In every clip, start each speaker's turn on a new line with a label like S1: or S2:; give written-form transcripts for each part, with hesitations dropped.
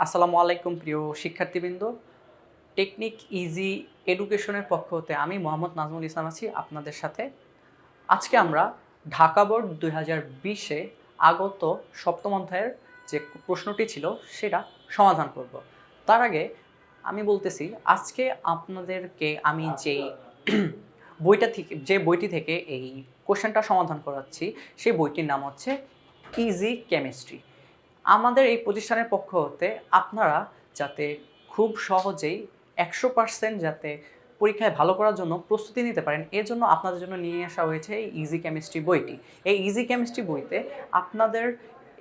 S1: আসসালামু আলাইকুম প্রিয় শিক্ষার্থীবৃন্দ। টেকনিক ইজি এডুকেশনের পক্ষ হতে আমি মোহাম্মদ নাজমুল ইসলাম আছি আপনাদের সাথে। আজকে আমরা ঢাকা বোর্ড ২০২০-এ আগত সপ্তম অধ্যায়ের যে প্রশ্নটি ছিল সেটা সমাধান করব। তার আগে আমি বলতেছি আজকে আপনাদেরকে আমি যে বইটি থেকে এই কোশ্চেনটা সমাধান করাচ্ছি সেই বইটির নাম হচ্ছে ইজি কেমিস্ট্রি। আমাদের এই প্রতিষ্ঠানের পক্ষ হতে আপনারা যাতে খুব সহজেই ১০০% যাতে পরীক্ষায় ভালো করার জন্য প্রস্তুতি নিতে পারেন, এর জন্য আপনাদের জন্য নিয়ে আসা হয়েছে এই ইজি কেমিস্ট্রি বইটি। এই ইজি কেমিস্ট্রি বইতে আপনাদের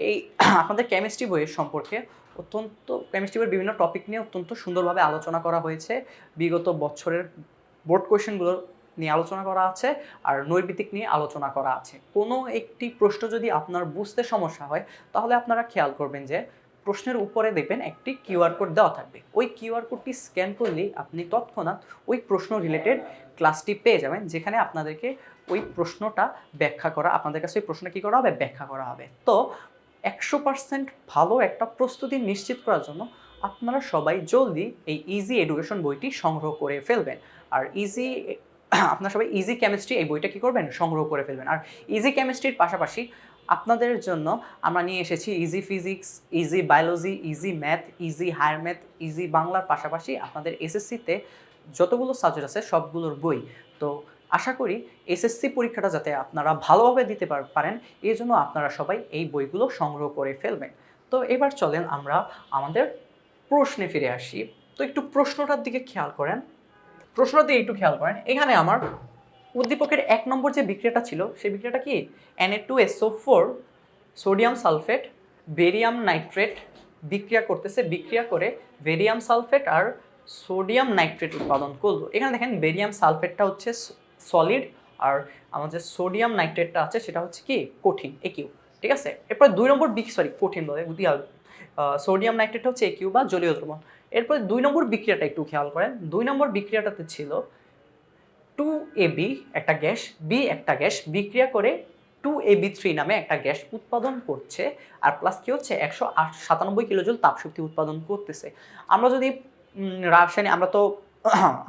S1: এই আপনাদের কেমিস্ট্রি বইয়ের সম্পর্কে কেমিস্ট্রি বইয়ের বিভিন্ন টপিক নিয়ে অত্যন্ত সুন্দরভাবে আলোচনা করা হয়েছে। বিগত বছরের বোর্ড কোয়েশ্চেনগুলো নিয়ে আলোচনা করা আছে, আর নৈর্ব্যক্তিক নিয়ে আলোচনা করা আছে। কোনো একটি প্রশ্ন যদি আপনার বুঝতে সমস্যা হয় তাহলে আপনারা খেয়াল করবেন যে প্রশ্নের উপরে দেখবেন একটি কিউআর কোড দেওয়া থাকবে। ওই কিউআর কোডটি স্ক্যান করলেই আপনি তৎক্ষণাৎ ওই প্রশ্ন রিলেটেড ক্লাসটি পেয়ে যাবেন, যেখানে আপনাদেরকে ওই প্রশ্নটা ব্যাখ্যা করা, আপনাদের কাছে ওই প্রশ্নটা কী করা হবে, ব্যাখ্যা করা হবে। তো ১০০% ভালো একটা প্রস্তুতি নিশ্চিত করার জন্য আপনারা সবাই জলদি এই ইজি এডুকেশন বইটি সংগ্রহ করে ফেলবেন। আর আপনারা সবাই ইজি কেমিস্ট্রি এই বইটা কী করবেন, সংগ্রহ করে ফেলবেন। আর ইজি কেমিস্ট্রির পাশাপাশি আপনাদের জন্য আমরা নিয়ে এসেছি easy physics, easy biology, easy math, easy higher math, easy বাংলার পাশাপাশি আপনাদের এসএসসিতে যতগুলো সাবজেক্ট আছে সবগুলোর বই। তো আশা করি এসএসসি পরীক্ষাটা যাতে আপনারা ভালোভাবে দিতে পারেন, এই জন্য আপনারা সবাই এই বইগুলো সংগ্রহ করে ফেলবেন। তো এবার চলেন আমরা আমাদের প্রশ্নে ফিরে আসি। তো একটু প্রশ্নটার দিকে খেয়াল করেন, এখানে আমার উদ্দীপকের ১ নম্বর যে বিক্রিয়াটা ছিল সেই বিক্রিয়াটা কি, Na2SO4 sodium sulphate barium nitrate বিক্রিয়া করতেছে, বিক্রিয়া করে বেরিয়াম সালফেট আর সোডিয়াম নাইট্রেট উৎপাদন করলো। এখানে দেখেন বেরিয়াম সালফেটটা হচ্ছে সলিড, আর আমাদের সোডিয়াম নাইট্রেটটা আছে সেটা হচ্ছে কি কঠিন, একিউ। ঠিক আছে, এরপর 2 নম্বর কঠিন বলে সোডিয়াম নাইট্রেট হচ্ছে একিউ বা জলীয় দ্রবণ। এরপর 2 নম্বর বিক্রিয়াটা একটু খেয়াল করেন। 2 নম্বর বিক্রিয়াটাতে ছিল 2AB একটা গ্যাস, বি একটা গ্যাস বিক্রিয়া করে 2AB3 নামে একটা গ্যাস উৎপাদন করছে, আর প্লাস কি হচ্ছে 197 কিলোজুল তাপশক্তি উৎপাদন করতেছে। আমরা যদি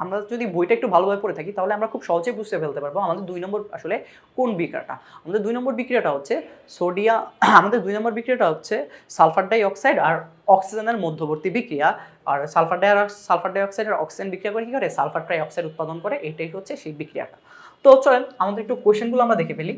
S1: আমরা যদি বইটা একটু ভালোভাবে পড়ে থাকি তাহলে আমরা খুব সহজেই বুঝতে ফেলতে পারবো আমাদের 2 নম্বর আসলে কোন বিক্রিয়াটা। আমাদের 2 নম্বর বিক্রিয়াটা হচ্ছে সালফার ডাই অক্সাইড আর অক্সিজেনের মধ্যবর্তী বিক্রিয়া। আর সালফার ডাই অক্সাইড আর অক্সিজেন বিক্রিয়া করে কি করে, সালফার ট্রাই অক্সাইড উৎপাদন করে। এটাই হচ্ছে সেই বিক্রিয়াটা। তো চলেন আমাদের একটু কোয়েশ্চেনগুলো আমরা দেখে ফেলি।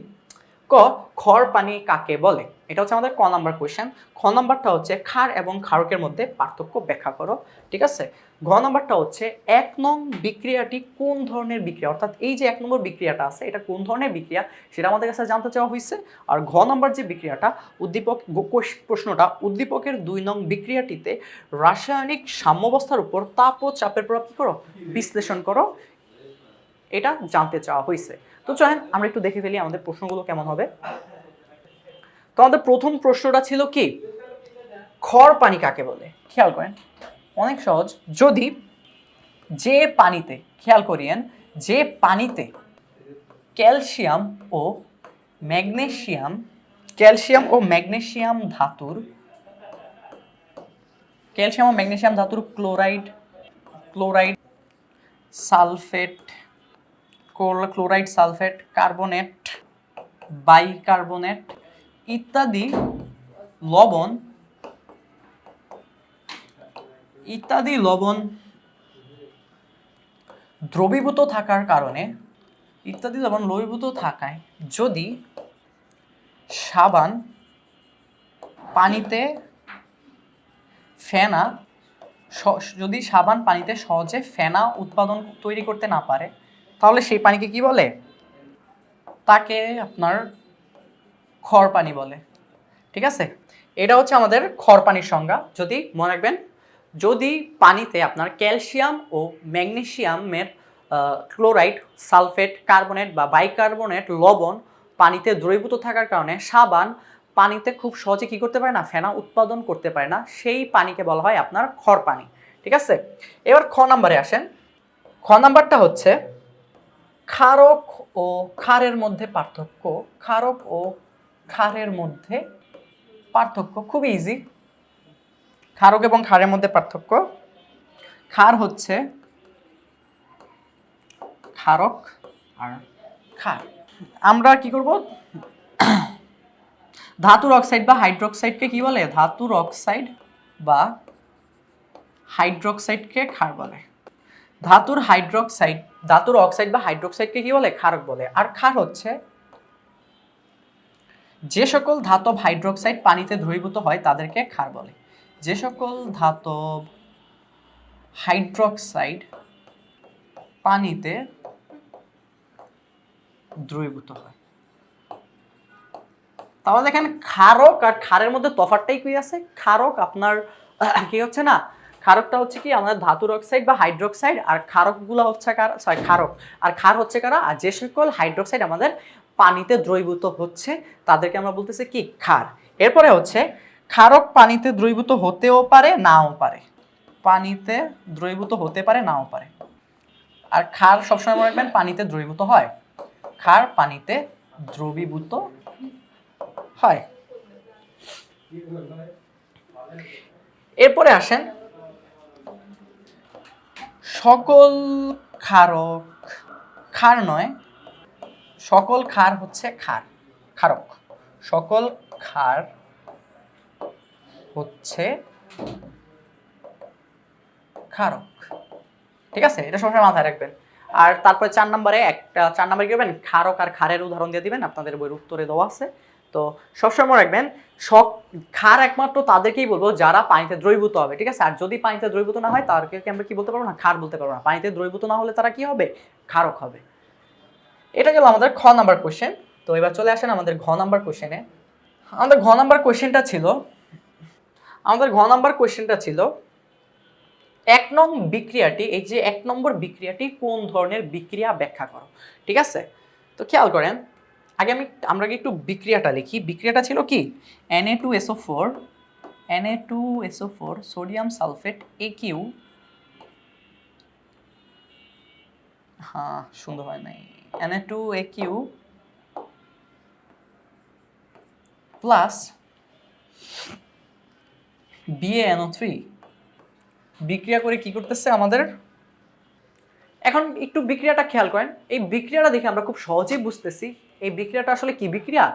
S1: ক্ষার পানি কাকে বলে, এটা হচ্ছে আমাদের ক নাম্বার কোয়েশ্চেন। খ নাম্বারটা হচ্ছে ক্ষার এবং ক্ষারকের মধ্যে পার্থক্য ব্যাখ্যা করো। ঠিক আছে। ঘ নাম্বারটা হচ্ছে ১ নং বিক্রিয়াটি কোন ধরনের বিক্রিয়া, অর্থাৎ এই যে 1 নম্বর বিক্রিয়াটা আছে এটা কোন ধরনের বিক্রিয়া সেটা আমাদের কাছে জানতে চাওয়া হয়েছে। আর ঘ নাম্বার যে বিক্রিয়াটা প্রশ্নটা উদ্দীপকের 2 নং বিক্রিয়াটিতে রাসায়নিক সাম্যাবস্থার উপর তাপ ও চাপের প্রভাব কি করো, বিশ্লেষণ করো, এটা জানতে চাওয়া হয়েছে। তো চলেন আমরা একটু দেখে ফেলি আমাদের প্রশ্নগুলো কেমন হবে। তো আমাদের প্রথম প্রশ্নটা ছিল কি, ক্ষার পানি কাকে বলে। খেয়াল করেন, অনেক সহজ। যদি খেয়াল করিয়েন যে পানিতে ক্যালসিয়াম ও ম্যাগনেসিয়াম ধাতুর ক্লোরাইড সালফেট কার্বনেট বাইকার্বনেট ইত্যাদি লবণ দ্রবীভূত থাকায় যদি সাবান পানিতে সহজে ফেনা উৎপাদন তৈরি করতে না পারে তাহলে সেই পানিকে কি বলে, তাকে আপনার ক্ষার পানি বলে। ঠিক আছে, এটা হচ্ছে আমাদের ক্ষার পানির সংজ্ঞা। যদি মনে রাখবেন, যদি পানিতে আপনার ক্যালসিয়াম ও ম্যাগনেসিয়ামের ক্লোরাইড সালফেট কার্বনেট বা বাইকার্বনেট লবণ পানিতে দ্রবীভূত থাকার কারণে সাবান পানিতে খুব সহজে কি করতে পারে না, ফেনা উৎপাদন করতে পারে না, সেই পানিকে বলা হয় আপনার ক্ষার পানি। ঠিক আছে, এবার খ নাম্বারে আসেন। খ নাম্বারটা হচ্ছে ক্ষারক ও ক্ষারের মধ্যে পার্থক্য। খুব ইজি। ক্ষারক এবং ক্ষারের মধ্যে পার্থক্য, ক্ষার হচ্ছে ক্ষারক আর ক্ষার। আমরা কি করব, ধাতুর অক্সাইড বা হাইড্রোক্সাইডকে কি বলে, ধাতুর অক্সাইড বা হাইড্রোক্সাইডকে ক্ষার বলে। ধাতুর অক্সাইড বা হাইড্রোক্সাইডকে কি বলে, ক্ষারক বলে। আর ক্ষার হচ্ছে যে সকল ধাতব হাইড্রোক্সাইড পানিতে দ্রবীভূত হয় তাদেরকে ক্ষার বলে। যে সকল ধাতব হাইড্রোক্সাইড পানিতে দ্রবীভূত হয়। তাহলে দেখেন ক্ষারক আর ক্ষারের মধ্যে তফাৎটাই কি আছে, ক্ষারক আপনার কি হচ্ছে না, ক্ষারকটা হচ্ছে কি আমাদের ধাতুর অক্সাইড বা হাইড্রোক্সাইড, আর ক্ষারকগুলো হচ্ছে ক্ষারক আর ক্ষার হচ্ছে কারা, আর যে সকল হাইড্রোক্সাইড আমাদের পানিতে দ্রবীভূত হচ্ছে তাদেরকে আমরা বলতেছি কি, ক্ষার। এরপরে হচ্ছে ক্ষারক পানিতে দ্রবীভূত হতেও পারে নাও পারে, পানিতে দ্রবীভূত হতে পারে নাও পারে। আর ক্ষার সবসময় মনে রাখবেন পানিতে দ্রবীভূত হয়, ক্ষার পানিতে দ্রবীভূত হয়। এরপরে আসেন সকল ক্ষারক ক্ষার নয়, সকল ক্ষার হচ্ছে ক্ষারক, সকল ক্ষার হচ্ছে ক্ষারক। ঠিক আছে, এটা সবসময় মাথায় রাখবেন। আর তারপরে 4 নম্বরে কি করবেন, ক্ষারক আর ক্ষারের উদাহরণ দিয়ে দিবেন, আপনাদের বইয়ের উত্তরে দেওয়া আছে। তো সবসময় মনে রাখবেন ক্ষার একমাত্র তাদেরকেই বলবো যারা পানিতে দ্রবীভূত হবে। ঠিক আছে, আর যদি পানিতে দ্রবীভূত না হয় তাদেরকে আমরা কি বলতে পারবো না, ক্ষার বলতে পারবো না। পানিতে দ্রবীভূত না হলে তারা কি হবে, ক্ষারক হবে। এটা গেল আমাদের খ নাম্বার কোশ্চেন। তো এবার চলে আসেন আমাদের ঘ নাম্বার কোশ্চেনে। আমাদের ঘ নাম্বার কোশ্চেনটা ছিল 1 নং বিক্রিয়াটি, এই যে 1 নম্বর বিক্রিয়াটি কোন ধরনের বিক্রিয়া ব্যাখ্যা করো। ঠিক আছে, তো খেয়াল করেন, আমরা একটু বিক্রিয়াটা লিখি। বিক্রিয়াটা ছিল কি, Na2SO4 সোডিয়াম সালফেট AQ, হ্যাঁ সুন্দর হয় নাই, Na2AQ প্লাস BaNO3 বিক্রিয়া করে কি করতেছে আমাদের। এখন একটু বিক্রিয়াটা খেয়াল করেন, এই বিক্রিয়াটা দেখে আমরা খুব সহজেই বুঝতেছি এই বিক্রিয়াটা আসলে কি বিক্রিয়া।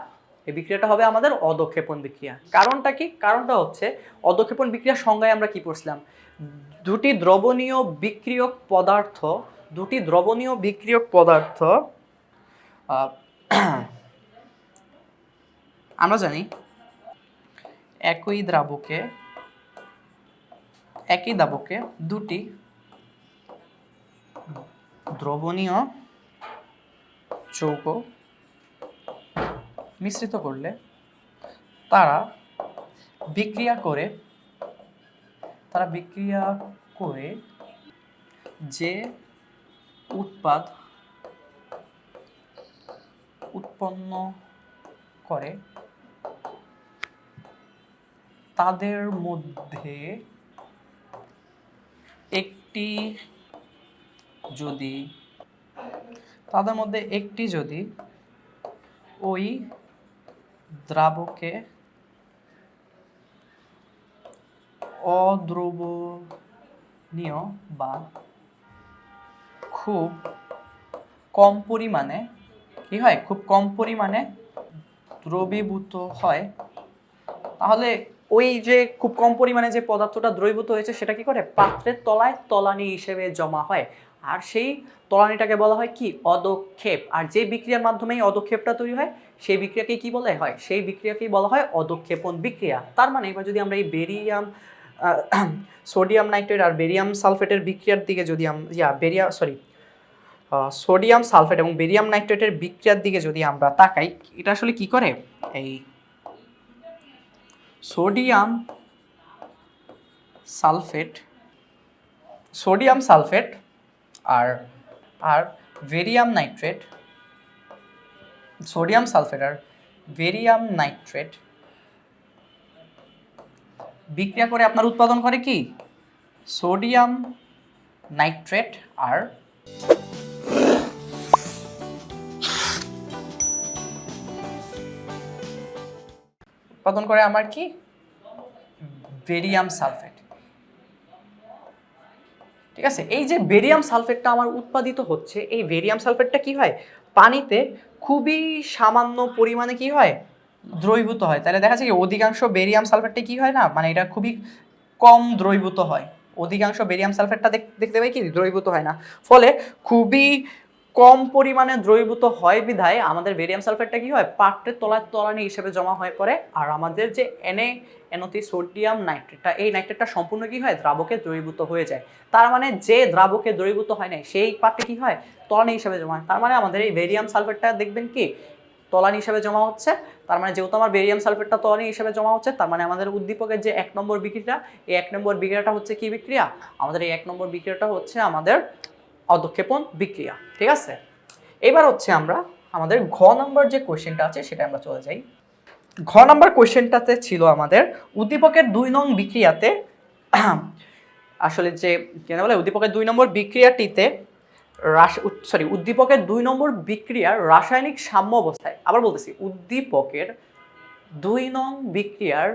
S1: এই বিক্রিয়াটা হবে আমাদের অদক্ষেপণ বিক্রিয়া। কারণটা কি, কারণটা হচ্ছে অদক্ষেপণ বিক্রিয়ার সংজ্ঞায় আমরা কি পড়ছিলাম, দুটি দ্রবণীয় বিক্রিয়ক পদার্থ আমরা জানি একই দ্রাবকে দুটি দ্রবণীয় যৌগ মিশ্রিত করলে তারা বিক্রিয়া করে যে উৎপন্ন করে তাদের মধ্যে একটি যদি ওই দ্রাবকে অদ্রবণীয় বা খুব কম পরিমাণে দ্রবীভূত হয়, তাহলে ওই যে খুব কম পরিমাণে যে পদার্থটা দ্রবীভূত হয়েছে সেটা কি করে, পাত্রের তলায় তলানি হিসেবে জমা হয়। আর সেই তলানিটাকে বলা হয় কি, অদক্ষেপ। আর যে বিক্রিয়ার মাধ্যমে এই অদক্ষেপটা তৈরি হয় সেই বিক্রিয়াকে কি বলা হয়, সেই বিক্রিয়াকেই বলা হয় অদক্ষেপণ বিক্রিয়া। তার মানে এবার যদি আমরা এই সোডিয়াম নাইট্রেট আর বেরিয়াম সালফেটের বিক্রিয়ার দিকে যদি সোডিয়াম সালফেট এবং বেরিয়াম নাইট্রেটের বিক্রিয়ার দিকে যদি আমরা তাকাই, এটা আসলে কি করে, এই সোডিয়াম সালফেট আর বেরিয়াম নাইট্রেট বিক্রিয়া করে আপনার উৎপাদন করে কি, সোডিয়াম নাইট্রেট আর উৎপাদন করে আমার কি, বেরিয়াম সালফেট। ঠিক আছে, এই যে বেরিয়াম সালফেটটা আমার উৎপাদিত হচ্ছে, এই বেরিয়াম সালফেটটা কি হয় পানিতে খুবই সামান্য পরিমাণে কি হয় দ্রবীভূত হয়। তাহলে দেখা যাচ্ছে কি অধিকাংশ বেরিয়াম সালফেটটা কি হয় না, মানে এটা খুবই কম দ্রবীভূত হয়। অধিকাংশ বেরিয়াম সালফেটটা দেখতে পাই কি দ্রবীভূত হয় না, ফলে খুবই কম পরিমাণে দ্রবীভূত হয় বিধায় আমাদের বেরিয়াম সালফেটটা কি হয় পাত্রের তলায় তলানি হিসেবে জমা হয়ে পড়ে। আর আমাদের যে NaNO3 সোডিয়াম নাইট্রেটটা, এই নাইট্রেটটা সম্পূর্ণ কি হয় দ্রাবকে দ্রবীভূত হয়ে যায়। তার মানে যে দ্রাবকে দ্রবীভূত হয় না সেই পাত্রে কি হয় তলানি হিসেবে জমা হয়। তার মানে আমাদের এই বেরিয়াম সালফেটটা দেখবেন কি তলানি হিসেবে জমা হচ্ছে। তার মানে যেহেতু আমার বেরিয়াম সালফেটটা তলানি হিসেবে জমা হচ্ছে, তার মানে আমাদের উদ্দীপকের যে 1 নম্বর বিক্রিয়া, এই 1 নম্বর বিক্রিয়াটা হচ্ছে কি বিক্রিয়া, আমাদের এই 1 নম্বর বিক্রিয়াটা হচ্ছে আমাদের অধঃক্ষেপণ বিক্রিয়া। ঠিক আছে, এবার হচ্ছে আমরা আমাদের ঘ নম্বর যে কোশ্চেনটা আছে সেটা আমরা চলে যাই। ঘ নম্বর কোশ্চেনটাতে ছিল আমাদের উদ্দীপকের 2 নং বিক্রিয়াতে আসলে যে কেন বলে উদ্দীপকের 2 নম্বর বিক্রিয়াটিতে উদ্দীপকের 2 নম্বর বিক্রিয়ার রাসায়নিক সাম্য অবস্থায়, আবার বলতেছি উদ্দীপকের 2 নং বিক্রিয়ার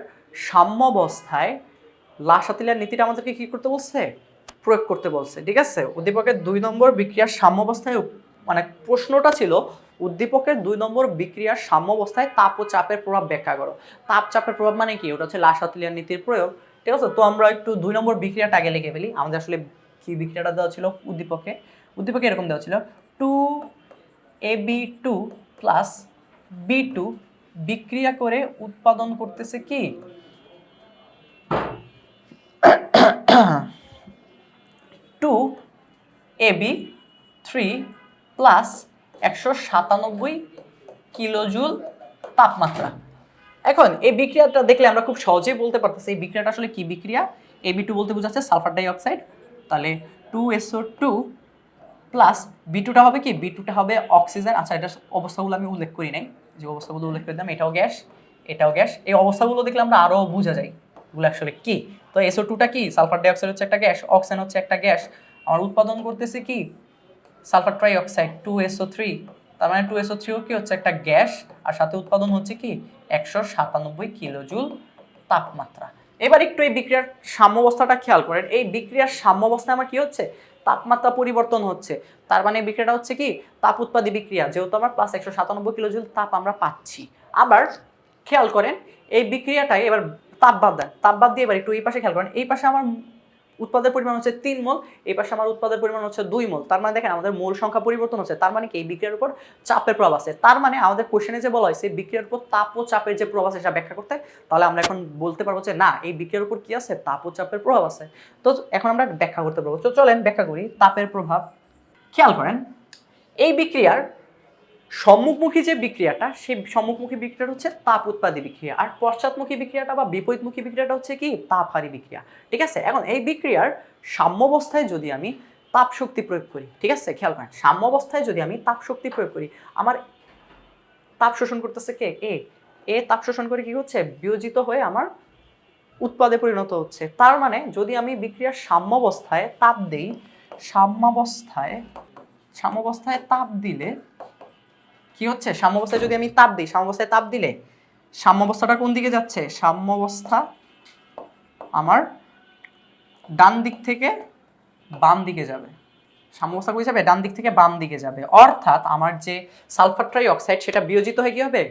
S1: সাম্য অবস্থায় লাসাতিলার নীতিটা আমাদেরকে কি করতে বলছে প্রয়োগ করতে বলছে। ঠিক আছে, উদ্দীপকের 2 নম্বর বিক্রিয়ার সাম্য অবস্থায় মানে প্রশ্নটা ছিল উদ্দীপকের 2 নম্বর বিক্রিয়ার সাম্য অবস্থায় তাপ ও চাপের প্রভাব ব্যাখ্যা করো। তাপ চাপের প্রভাব মানে কি, ওটা হচ্ছে লাসাতিলার নীতির প্রয়োগ। ঠিক আছে, তো আমরা একটু 2 নম্বর বিক্রিয়াটা আগে লিখে ফেলি। আমাদের আসলে কি বিক্রিয়াটা দেওয়া ছিল উদ্দীপকে এরকম দেওয়া ছিল 2AB2 প্লাস B2 বিক্রিয়া করে উৎপাদন করতেছে কি 2AB3 প্লাস 197 কিলোজুল তাপমাত্রা। এখন এই বিক্রিয়াটা দেখলে আমরা খুব সহজেই বলতে পারতেছি এই বিক্রিয়াটা আসলে কি বিক্রিয়া। AB2 বলতে বোঝাচ্ছে সালফার ডাই অক্সাইড, তাহলে 2SO2 প্লাস B2টা হবে কি, B2টা হবে অক্সিজেন। আচ্ছা, এটার অবস্থাগুলো আমি উল্লেখ করি নাই, যে অবস্থাগুলো উল্লেখ করে দিলাম, এটাও গ্যাস এটাও গ্যাস। এই অবস্থাগুলো দেখলে আমরা আরও বোঝা যায় এগুলো আসলে কি। তো SO2টা কি, সালফার ডাই অক্সাইড হচ্ছে একটা গ্যাস, অক্সিজেন হচ্ছে একটা গ্যাস, আমার উৎপাদন করতেছে কি সালফার ট্রাই অক্সাইড 2SO3। তার মানে 2SO3ও কি হচ্ছে একটা গ্যাস, আর সাথে উৎপাদন হচ্ছে কি 197 কিলোজুল তাপমাত্রা। এবার একটু এই বিক্রিয়ার সাম্যাবস্থাটা খেয়াল করেন। এই বিক্রিয়ার সাম্যাবস্থায় আমার কি হচ্ছে তাপমাত্রা পরিবর্তন হচ্ছে। তার মানে বিক্রিয়াটা হচ্ছে কি তাপ উৎপাদী বিক্রিয়া, যেহেতু আমার প্লাস 197 কিলোজুল তাপ আমরা পাচ্ছি। আবার খেয়াল করেন এই বিক্রিয়াটাই এবার তাপ বাদ দিয়ে এবার একটু এই পাশে খেয়াল করেন। এই পাশে আমার উৎপাদের পরিমাণ হচ্ছে 3 মোল, এই পাশে আমার উৎপাদের পরিমাণ হচ্ছে 2 মোল। তার মানে দেখেন আমাদের মোল সংখ্যা পরিবর্তন হচ্ছে। তার মানে কি এই বিক্রিয়ার উপর চাপের প্রভাব আছে। তার মানে আমাদের কোশ্চেনে যে বলা হয়েছে বিক্রিয়ার উপর তাপ ও চাপের যে প্রভাব আছে সেটা ব্যাখ্যা করতে, তাহলে আমরা এখন বলতে পারবো যে না এই বিক্রিয়ার উপর কি আছে তাপ ও চাপের প্রভাব আছে। তো এখন আমরা ব্যাখ্যা করতে পারবো। তো চলেন ব্যাখ্যা করি তাপের প্রভাব। খেয়াল করেন এই বিক্রিয়ার সম্মুখমুখী যে বিক্রিয়াটা, সেই সম্মুখমুখী বিক্রিয়াটা হচ্ছে তাপ উৎপাদী বিক্রিয়া, আর পশ্চাৎমুখী বিক্রিয়াটা বা বিপরীতমুখী বিক্রিয়াটা হচ্ছে কি তাপহারী বিক্রিয়া। ঠিক আছে, এখন এই বিক্রিয়ার সাম্যাবস্থায় যদি আমি তাপ শক্তি প্রয়োগ করি, ঠিক আছে খেয়াল করেন সাম্যাবস্থায় যদি আমি তাপ শক্তি প্রয়োগ করি, আমার তাপ শোষণ করতেছে কে এ তাপ শোষণ করে কি হচ্ছে বিয়োজিত হয়ে আমার উৎপাদে পরিণত হচ্ছে। তার মানে যদি আমি বিক্রিয়ার সাম্যাবস্থায় তাপ দেই, সাম্যাবস্থায় তাপ দিলে কি হচ্ছে, সাম্যাবস্থায় যদি আমি তাপ দিই, সাম্যাবস্থায় তাপ দিলে সাম্যাবস্থাটা কোন দিকে যাচ্ছে, সাম্যাবস্থা আমার ডান দিক থেকে বাম দিকে যাবে। সাম্যাবস্থা কই যাবে, ডান দিক থেকে বাম দিকে যাবে। অর্থাৎ আমার যে সালফার ট্রাই অক্সাইড সেটা বিয়োজিত হয়ে কি হবে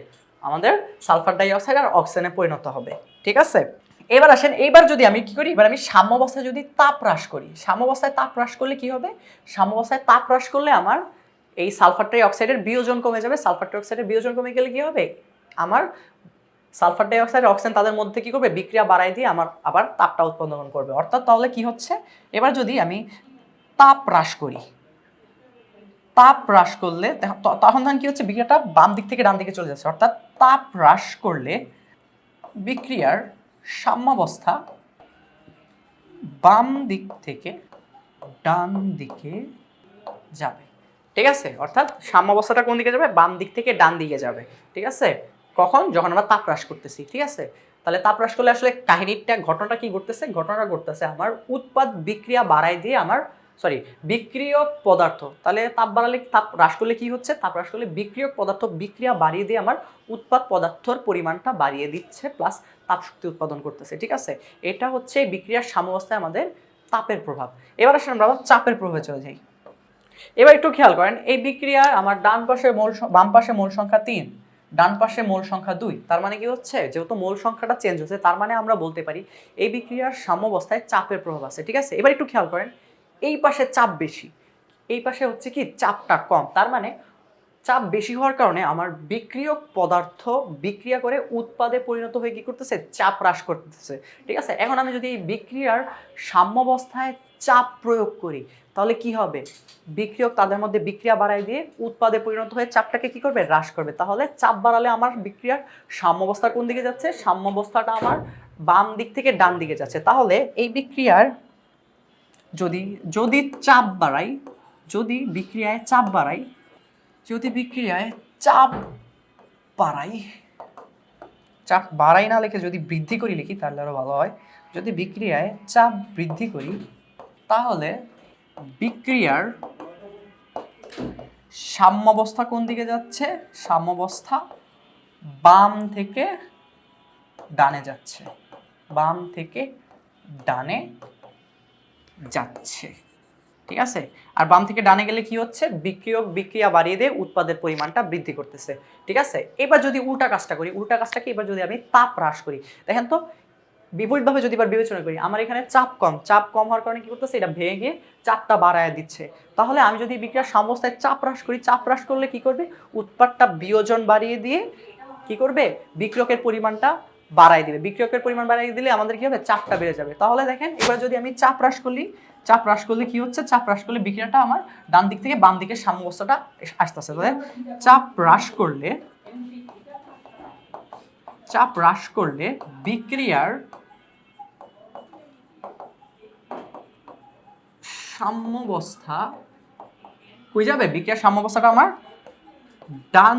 S1: আমাদের সালফার ডাই অক্সাইড আর অক্সিজেনে পরিণত হবে। ঠিক আছে, এবার আসেন এইবার যদি আমি কি করি, এবার আমি সাম্যাবস্থায় যদি তাপ হ্রাস করি, সাম্যাবস্থায় তাপ হ্রাস করলে কি হবে, সাম্যাবস্থায় তাপ হ্রাস করলে আমার এই সালফার ডাই অক্সাইডের বিয়োজন কমে যাবে। সালফার ডাই অক্সাইডের বিয়োজন কমে গেলে কি হবে, আমার সালফার ডাই অক্সাইড অক্সিজেন তাদের মধ্যে কি করবে বিক্রিয়া বাড়ায় দিয়ে আমার আবার তাপটা উৎপাদন করবে। অর্থাৎ তাহলে কি হচ্ছে, এবার যদি আমি তাপ হ্রাস করি, তাপ হ্রাস করলে তখন কি হচ্ছে বিক্রিয়াটা বাম দিক থেকে ডান দিকে চলে যাচ্ছে। অর্থাৎ তাপ হ্রাস করলে বিক্রিয়ার সাম্যাবস্থা বাম দিক থেকে ডান দিকে যাবে। ঠিক আছে, অর্থাৎ সাম্যাবস্থাটা কোন দিকে যাবে, বাম দিক থেকে ডান দিকে যাবে। ঠিক আছে, কখন, যখন আমরা তাপ হ্রাস করতেছি। ঠিক আছে, তাহলে তাপ হ্রাস করলে আসলে ঘটনাটা কি ঘটতেছে, ঘটনাটা ঘটতেছে আমার উৎপাদ বিক্রিয়া বাড়ায় দিয়ে আমার বিক্রিয়ক পদার্থ, তাহলে তাপ বাড়ালে তাপ হ্রাস করলে কি হচ্ছে, তাপ হ্রাস করলে বিক্রিয়ক পদার্থ বিক্রিয়া বাড়িয়ে দিয়ে আমার উৎপাদ পদার্থর পরিমাণটা বাড়িয়ে দিচ্ছে, প্লাস তাপ শক্তি উৎপাদন করতেছে। ঠিক আছে, এটা হচ্ছে বিক্রিয়ার সাম্যাবস্থায় আমাদের তাপের প্রভাব। এবার আসলে আমরা আবার চাপের প্রভাবে চলে যাই। এবার একটু খেয়াল করেন, এই বিক্রিয়ার আমার বাম পাশে মোল সংখ্যা 3, ডান পাশে মোল সংখ্যা 2। তার মানে কি হচ্ছে, যেহেতু মোল সংখ্যাটা চেঞ্জ হচ্ছে, তার মানে আমরা বলতে পারি এই বিক্রিয়ার সাম্যাবস্থায় চাপের প্রভাব আছে। ঠিক আছে, এবার একটু খেয়াল করেন, এই পাশে চাপ বেশি, এই পাশে হচ্ছে কি চাপটা কম। তার মানে চাপ বেশি হওয়ার কারণে আমার বিক্রিয়ক পদার্থ বিক্রিয়া করে উৎপাদে পরিণত হয়ে কি করতেছে, চাপ হ্রাস করতেছে। ঠিক আছে, এখন আমি যদি এই বিক্রিয়ার সাম্যাবস্থায় চাপ প্রয়োগ করি, তাহলে কি হবে, বিক্রিয়ক তাদের মধ্যে বিক্রিয়া বাড়ায় দিয়ে উৎপাদে পরিণত হয়ে চাপটাকে কি করবে, হ্রাস করবে। তাহলে চাপ বাড়ালে আমার বিক্রিয়ার সাম্যাবস্থা কোন দিকে যাচ্ছে, সাম্যাবস্থাটা আমার বাম দিক থেকে ডান দিকে যাচ্ছে। তাহলে এই বিক্রিয়ার যদি চাপ বাড়াই, যদি বিক্রিয়ায় চাপ বাড়াই চাপ বাড়াই না লিখে যদি বৃদ্ধি করি লিখি তাহলে আরো ভালো হয়। যদি বিক্রিয়ায় চাপ বৃদ্ধি করি, তাহলে বিক্রিয়ার সাম্যাবস্থা কোন দিকে যাচ্ছে, সাম্যাবস্থা বাম থেকে ডানে যাচ্ছে, বাম থেকে ডানে যাচ্ছে। ঠিক আছে, আর বাম থেকে ডানে গেলে কি হচ্ছে, বিক্রিয়ক বিক্রিয়া বাড়িয়ে দিয়ে উৎপাদের পরিমাণটা বৃদ্ধি করতেছে। ঠিক আছে, এবার যদি উল্টা কাজটা করি, উল্টা কাজটা কি, এবার যদি আমি তাপ হ্রাস করি, দেখেন তো বিপরীতভাবে যদি এবার বিবেচনা করি, আমার এখানে চাপ কম হওয়ার কারণে কি করতেছে, এটা ভেঙে গিয়ে চাপটা বাড়ায় দিচ্ছে। তাহলে আমি যদি বিক্রিয়ার সাম্যাবস্থায় চাপ হ্রাস করি, চাপ হ্রাস করলে কি করবে, উৎপাদটা বিয়োজন বাড়িয়ে দিয়ে কি করবে, বিক্রিয়কের পরিমাণটা বাড়াই দিবে। বিক্রিয়কের পরিমাণ বাড়াই দিলে আমাদের কি হবে, চাপটা বেড়ে যাবে। তাহলে দেখেন, এবার যদি আমি চাপ হ্রাস করলে কি হচ্ছে, চাপ হ্রাস করলে বিক্রিয়াটা আমার ডান দিক থেকে বাম দিকের সাম্যাবস্থাটা আসতেছে। তাহলে চাপ হ্রাস করলে বিক্রিয়ার সাম্যাবস্থা কই যাবে, বিক্রিয়ার সাম্যাবস্থাটা আমার ডান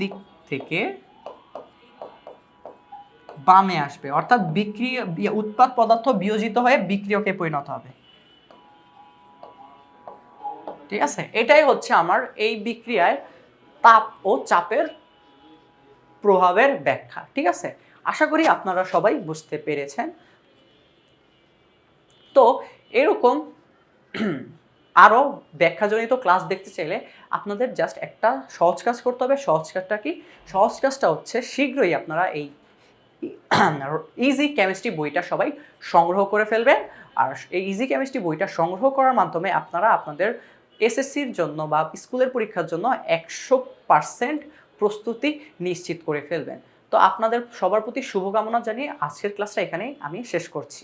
S1: দিক থেকে বামে আসবে, অর্থাৎ উৎপাদ পদার্থ বিয়োজিত হয়ে বিক্রিয়কে পরিণত হবে। ঠিক আছে, এটাই হচ্ছে আমার এই বিক্রিয়ায় তাপ ও চাপের প্রভাবের ব্যাখ্যা। ঠিক আছে, আশা করি আপনারা সবাই বুঝতে পেরেছেন। তো এরকম আরো ব্যাখ্যাজনিত ক্লাস দেখতে চাইলে আপনাদের জাস্ট একটা সহজ কাজ করতে হবে। সহজ কাজটা কি, সহজ কাজটা হচ্ছে শীঘ্রই আপনারা এই ইজি কেমিস্ট্রি বইটা সবাই সংগ্রহ করে ফেলবেন। আর এই ইজি কেমিস্ট্রি বইটা সংগ্রহ করার মাধ্যমে আপনারা আপনাদের এসএসসির জন্য বা স্কুলের পরীক্ষার জন্য 100% প্রস্তুতি নিশ্চিত করে ফেলবেন। তো আপনাদের সবার প্রতি শুভকামনা জানিয়ে আজকের ক্লাসটা এখানেই আমি শেষ করছি।